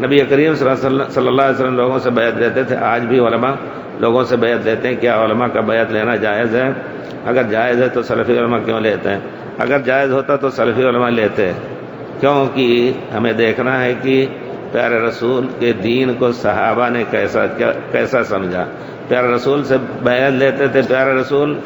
نبی کریم صلی اللہ علیہ وسلم لوگوں سے بیعت لیتے تھے، آج بھی علماء لوگوں سے بیعت لیتے ہیں۔ کیا علماء کا بیعت لینا جائز ہے؟ اگر جائز ہے تو سلفی علماء کیوں لیتے ہیں؟ اگر جائز ہوتا تو سلفی علماء لیتے، کیونکہ ہمیں دیکھنا ہے کہ پیارے رسول کے دین کو صحابہ نے کیسا سمجھا۔ پیارے رسول سے بیعت لیتے تھے، پیارے رسول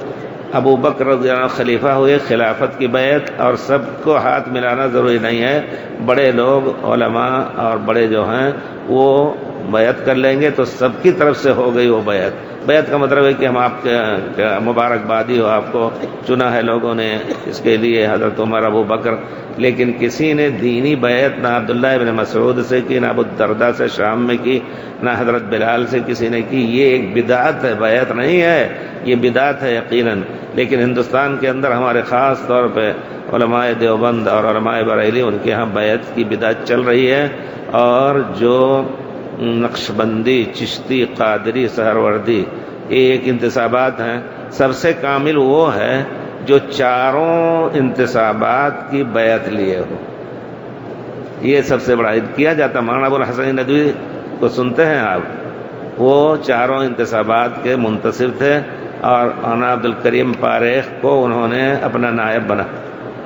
ابو بکر رضی اللہ عنہ خلیفہ ہوئے، خلافت کی بیعت، اور سب کو ہاتھ ملانا ضروری نہیں ہے، بڑے لوگ علماء اور بڑے جو ہیں وہ بیعت کر لیں گے تو سب کی طرف سے ہو گئی وہ بیعت۔ بیعت کا مطلب ہے کہ ہم آپ کے مبارکبادی ہو، آپ کو چنا ہے لوگوں نے، اس کے لیے حضرت عمر، ابو بکر۔ لیکن کسی نے دینی بیعت نہ عبداللہ ابن مسعود سے کی، نہ ابو الدرداء سے شام میں کی، نہ حضرت بلال سے کسی نے کی۔ یہ ایک بدعت ہے، بیعت نہیں ہے، یہ بدعت ہے یقیناً۔ لیکن ہندوستان کے اندر ہمارے خاص طور پہ علماء دیوبند اور علماء بریلی، ان کے ہاں بیعت کی بدعت چل رہی ہے، اور جو نقشبندی، چشتی، قادری، سہروردی ایک انتصابات ہیں، سب سے کامل وہ ہے جو چاروں انتصابات کی بیعت لیے ہو۔ یہ سب سے بڑا کیا جاتا۔ مولانا ابو الحسن ندوی کو سنتے ہیں آپ، وہ چاروں انتصابات کے منتصب تھے، اور مولانا عبد الکریم پاریخ کو انہوں نے اپنا نائب بنا۔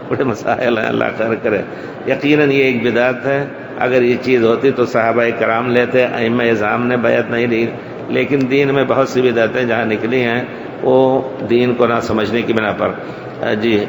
بڑے مسائل ہیں، اللہ خیر کرے۔ یقیناً یہ ایک بدعت ہے۔ اگر یہ چیز ہوتی تو صحابہ کرام لیتے، ائمہ اعظام نے بیعت نہیں لی۔ لیکن دین میں بہت سی بدعتیں جہاں نکلی ہیں وہ دین کو نہ سمجھنے کی بنا پر۔ جی